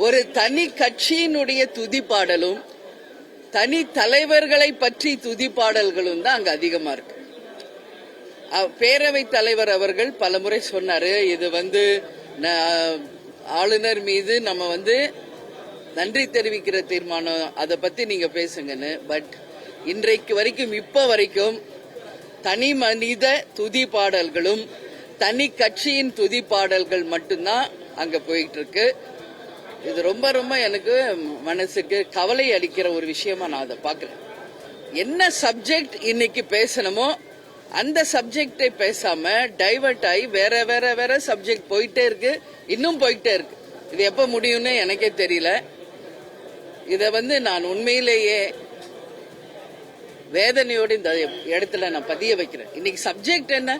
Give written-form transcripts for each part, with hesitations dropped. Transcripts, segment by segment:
ஒரு தனி கட்சியினுடைய துதிப்பாடலும் தனி தலைவர்களை பற்றி துதிப்பாடல்களும் தான் அங்க அதிகமா இருக்கு. பேரவைத் தலைவர் அவர்கள் பலமுறை சொன்னாரு, இது ஆளுநர் மீது நம்ம நன்றி தெரிவிக்கிற தீர்மானம், அதை பத்தி நீங்க பேசுங்கன்னு. பட் இன்றைக்கு வரைக்கும் இப்ப வரைக்கும் தனி மனித துதி பாடல்களும் தனி கட்சியின் துதி பாடல்கள் மட்டும்தான் அங்க போயிட்டு இருக்கு. இது ரொம்ப ரொம்ப எனக்கு மனசுக்கு கவலை அளிக்கிற ஒரு விஷயமா நான் அதை பாக்குறேன். என்ன சப்ஜெக்ட் இன்னைக்கு பேசணுமோ அந்த சப்ஜெக்டை பேசாம டைவர்ட் ஆகி வேற வேற வேற சப்ஜெக்ட் போயிட்டே இருக்கு, இன்னும் போயிட்டே இருக்கு. இது எப்ப முடியும்னு எனக்கே தெரியல. இத நான் உண்மையிலேயே வேதனையோடு இந்த இடத்துல நான் பதிய வைக்கிறேன். இன்னைக்கு சப்ஜெக்ட் என்ன,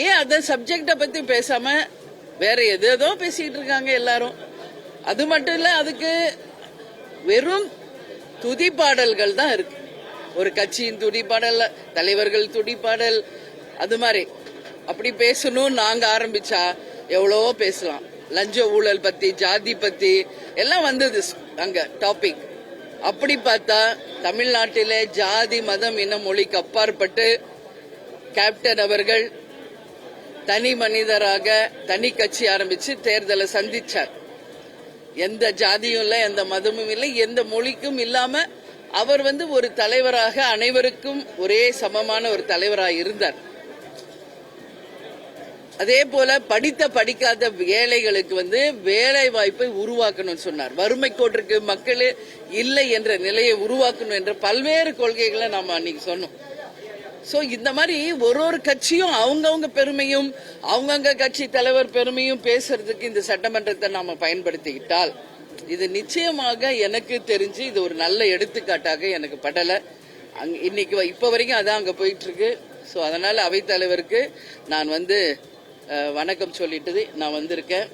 ஏன் அந்த சப்ஜெக்ட பத்தி பேசாம வேற ஏதோ பேசிட்டு இருக்காங்க எல்லாரும். அது மட்டும் இல்ல, அதுக்கு வெறும் துதிப்பாடல்கள் தான் இருக்கு. ஒரு கட்சியின் துதிப்பாடல், தலைவர்கள் துதிப்பாடல், அது மாதிரி அப்படி பேசணும் நாங்க ஆரம்பிச்சா எவ்வளவோ பேசலாம். லஞ்ச ஊழல் பத்தி, ஜாதி பத்தி எல்லாம் வந்தது அங்க டாபிக். அப்படி பார்த்தா தமிழ்நாட்டிலே ஜாதி மதம் இன மொழிக்கு அப்பாற்பட்டு கேப்டன் அவர்கள் தனி மனிதராக தனி கட்சி ஆரம்பிச்சு தேர்தலை சந்திச்சார். எந்த ஜாதியும் இல்லை, எந்த மதமும் இல்லை, எந்த மொழிக்கும் இல்லாம அவர் ஒரு தலைவராக அனைவருக்கும் ஒரே சமமான ஒரு தலைவராக இருந்தார். அதே போல படித்த படிக்காத ஏழைகளுக்கு வேலை வாய்ப்பை உருவாக்கணும்னு சொன்னார். வறுமை கோட்டிற்கு மக்கள் இல்லை என்ற நிலையை உருவாக்கணும் என்ற பல்வேறு கொள்கைகளை நாம அன்னைக்கு சொன்னோம். சோ இந்த மாதிரி ஒரு கட்சியும் அவங்கவுங்க பெருமையும் அவங்கவுங்க கட்சி தலைவர் பெருமையும் பேசுறதுக்கு இந்த சட்டமன்றத்தை நாம பயன்படுத்திக்கிட்டால் இது நிச்சயமாக எனக்கு தெரிஞ்சு இது ஒரு நல்ல எடுத்துக்காட்டாக எனக்கு படல. இன்னைக்கு இப்ப வரைக்கும் அதான் அங்க போயிட்டு இருக்கு. சோ அதனால அவைத்தலைவருக்கு நான் வணக்கம் சொல்லிட்டு நான் வந்திருக்கேன்.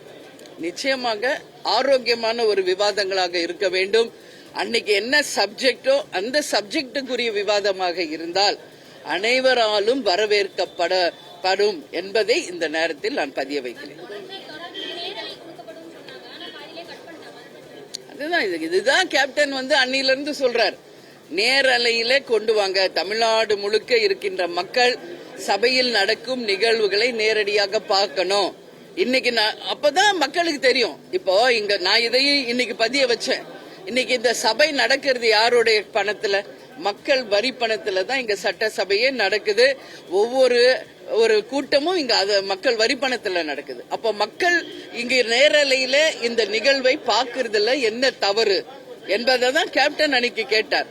நிச்சயமாக ஆரோக்கியமான ஒரு விவாதங்களாக இருக்க வேண்டும். அன்னைக்கு என்ன சப்ஜெக்டோ அந்த சப்ஜெக்டுக்குரிய விவாதமாக இருந்தால் அனைவராலும் வரவேற்கப்படும் என்பதை இந்த நேரத்தில் நான் பதிய வைக்கிறேன். அதுதான் இதுதான் கேப்டன் அன்னிலிருந்து சொல்றார். நேரலையிலே கொண்டு வாங்க, தமிழ்நாடு முழுக்க இருக்கின்ற மக்கள் சபையில் நடக்கும் நிகழ்வுகளை நேரடியாக பார்க்கணும். இன்னைக்கு அப்பதான் மக்களுக்கு தெரியும். இப்போ இங்க நான் இதையும் இன்னைக்கு பதிய வச்சேன். இன்னைக்கு இந்த சபை நடக்கிறது யாருடைய பணத்துல? மக்கள் வரி பணத்துல தான் இங்க சட்டசபையே நடக்குது. ஒரு கூட்டமும் இங்க மக்கள் வரி பணத்துல நடக்குது. அப்ப மக்கள் இங்க நேரலையில இந்த நிகழ்வை பாக்குறதுல என்ன தவறு என்பதை தான் கேப்டன் அன்னைக்கு கேட்டார்.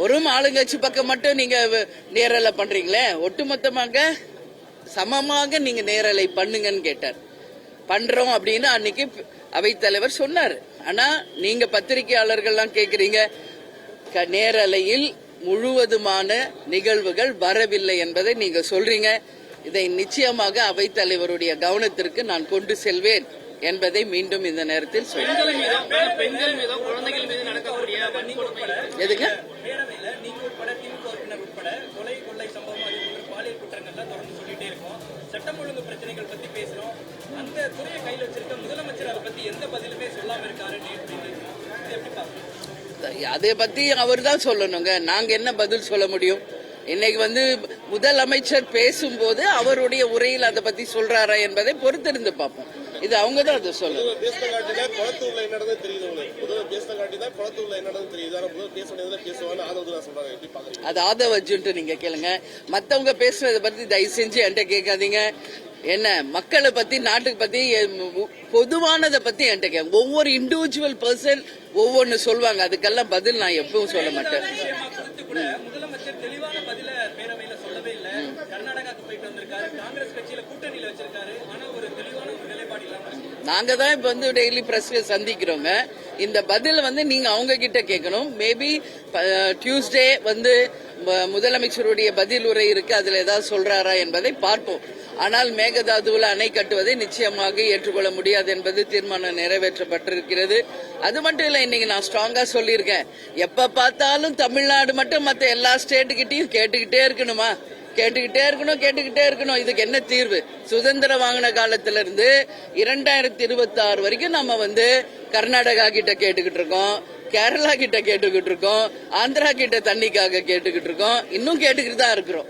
ஒரு ஆளுங்கட்சி பக்கம் மட்டும் நீங்க நேரலை பண்றீங்களே, ஒட்டுமொத்தமாக சமமாக நீங்க நேரலை பண்ணுங்கன்னு கேட்டார். பண்றோம் அப்படின்னு அன்னைக்கு அவைத்தலைவர் சொன்னார். ஆனா நீங்க பத்திரிகையாளர்கள்லாம் கேக்குறீங்க, நேரலையில் முழுவதுமான நிகழ்வுகள் வரவில்லை என்பதை நீங்க சொல்றீங்க. இதை நிச்சயமாக அவைத்தலைவருடைய கவனத்திற்கு நான் கொண்டு செல்வேன் என்பதை மீண்டும் இந்த நேரத்தில் சொல்றேன். எதுங்க சட்டம் ஒழுங்கு பிரச்சனைகள் பத்தி பேசுறோம். அந்த துறையை கையில் வச்சிருக்க முதலமைச்சர் அதை பத்தி எந்த பதிலுமே சொல்லாம இருக்காரு. அதை பத்தி அவர் தான் சொல்லணுங்க. நாங்க என்ன பதில் சொல்ல முடியும்? இன்னைக்கு முதலமைச்சர் பேசும்போது அவருடைய உரையில் அதை பத்தி சொல்றாரா என்பதை பொறுத்திருந்து பார்ப்போம். இது அவங்க தான் அதை சொல்லணும். அது ஆதவ அர்ஜுன் நீங்க கேளுங்க. மத்தவங்க பேசுறத பத்தி தயவு செஞ்சு என்கிட்ட கேட்காதீங்க. என்ன மக்களை பத்தி நாட்டுக்கு பத்தி பொதுவானதை பத்தி என்கிட்ட கேட்க. ஒவ்வொரு இண்டிவிஜுவல் பர்சன் ஒவ்வொன்னு சொல்லுவாங்க. அதுக்கெல்லாம் பதில் நான் எப்பவும் சொல்ல மாட்டேன். முதலமைச்சர் தெளிவான பதில பேரவையில சொல்லவே இல்லை. கர்நாடகாக்கு போயிட்டு வந்திருக்காரு, காங்கிரஸ் கட்சியில கூட்டணியில வச்சிருக்காரு. ஆனா ஒரு தெளிவான ஒரு நிலைப்பாடு இல்லாம நாங்க தான் இப்ப டெய்லி பிரஸ்ல சந்திக்கிறோங்க. இந்த பதில நீங்க அவங்க கிட்ட கேட்கணும். மேபி டியூஸ்டே முதலமைச்சருடைய பதில் உரை இருக்கு, அதுல ஏதாவது சொல்றாரா என்பதை பார்ப்போம். ஆனால் மேகதாதுவில் அணை கட்டுவதை நிச்சயமாக ஏற்றுக்கொள்ள முடியாது என்பது தீர்மானம் நிறைவேற்றப்பட்டிருக்கிறது. அது மட்டும் இல்ல, இன்னைக்கு நான் ஸ்ட்ராங்கா சொல்லியிருக்கேன், எப்ப பார்த்தாலும் தமிழ்நாடு மட்டும் மற்ற எல்லா ஸ்டேட்டுகிட்டையும் கேட்டுக்கிட்டே இருக்கணுமா? கேட்டுக்கிட்டே இருக்கணும். இதுக்கு என்ன தீர்வு? சுதந்திரம் வாங்கின காலத்துல இருந்து 2026 வரைக்கும் நம்ம வந்து கர்நாடகா கிட்ட கேட்டுக்கிட்டு இருக்கோம், கேரளா கிட்ட கேட்டுக்கிட்டு இருக்கோம், ஆந்திரா கிட்ட தண்ணிக்காக கேட்டுக்கிட்டு இருக்கோம், இன்னும் கேட்டுக்கிட்டு தான் இருக்கிறோம்.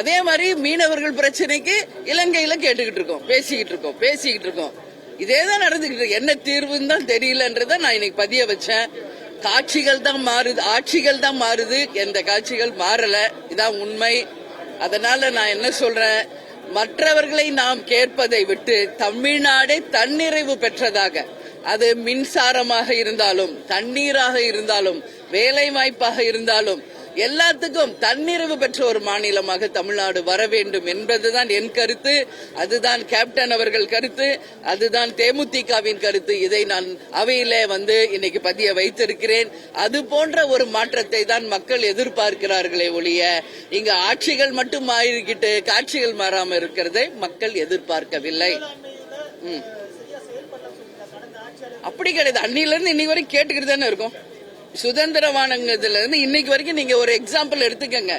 அதே மாதிரி மீனவர்கள் பிரச்சனைக்கு இலங்கையில கேட்டுக்கிட்டு இருக்கோம், பேசிக்கிட்டு இருக்கோம். இதேதான் நடந்துகிட்டு இருக்கு. என்ன தீர்வுன்னு தான் தெரியலன்றத நான் இன்னைக்கு பதிய வச்சேன். காட்சிகள் தான் மாறுது, ஆட்சிகள் தான் மாறுது, எந்த காட்சிகள் மாறல. இதான் உண்மை. அதனால நான் என்ன சொல்றேன், மற்றவர்களை நாம் கேட்பதை விட்டு தமிழ்நாடே தன்னிறைவு பெற்றதாக, அது மின்சாரமாக இருந்தாலும், தண்ணீராக இருந்தாலும், வேலை வாய்ப்பாக இருந்தாலும், எல்லாத்துக்கும் தன்னிறைவு பெற்ற ஒரு மாநிலமாக தமிழ்நாடு வர வேண்டும் என்பதுதான் என் கருத்து. அதுதான் கேப்டன் அவர்கள் கருத்து, அதுதான் தேமுதிகவின் கருத்து. இதை நான் அவையில வந்து இன்னைக்கு பதிய வைத்திருக்கிறேன். அது போன்ற ஒரு மாற்றத்தை தான் மக்கள் எதிர்பார்க்கிறார்களே ஒழிய இங்க ஆட்சிகள் மட்டும் மாறிக்கிட்டு காட்சிகள் மாறாம இருக்கிறதை மக்கள் எதிர்பார்க்கவில்லை. அப்படி கிடையாது. அன்னில இருந்து இன்னைக்கு வரைக்கும் கேட்டுக்கிட்டு தானே இருக்கும். சுதந்திரமானதுல இருந்து இன்னைக்கு வரைக்கும் நீங்க ஒரு எக்ஸாம்பிள் எடுத்துக்கங்க.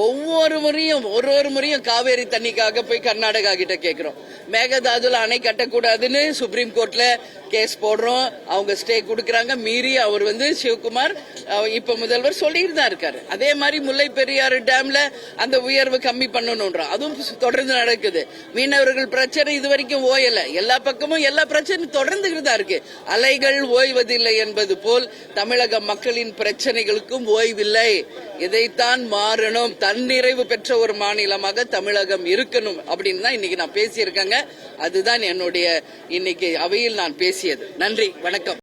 ஒவ்வொரு முறையும் காவேரி தண்ணிக்காக போய் கர்நாடகா கிட்ட கேட்கிறோம். மேகதாதுல அணை கட்டக்கூடாதுன்னு சுப்ரீம் கோர்ட்ல கேஸ் போடுறோம். அவங்க ஸ்டே கொடுக்கறாங்க. மீறி அவர் வந்து சிவகுமார் இப்ப முதல்வர் சொல்லிட்டு தான் இருக்காரு. அதே மாதிரி முல்லை பெரியாறு டேம்ல அந்த உயர்வு கம்மி பண்ணணும்ன்றோம். அதுவும் தொடர்ந்து நடக்குது. மீனவர்கள் பிரச்சனை இது வரைக்கும் ஓயல. எல்லா பக்கமும் எல்லா பிரச்சனையும் தொடர்ந்துகிட்டு தான் இருக்கு. அலைகள் ஓய்வதில்லை என்பது போல் தமிழக மக்களின் பிரச்சனைகளுக்கும் ஓய்வில்லை. இதைத்தான் மாறணும். தன்னிறைவு பெற்ற ஒரு மாநிலமாக தமிழகம் இருக்கணும் அப்படின்னு தான் இன்னைக்கு நான் பேசியிருக்கேங்க. அதுதான் என்னுடைய இன்னைக்கு அவையில் நான் பேசியது. நன்றி, வணக்கம்.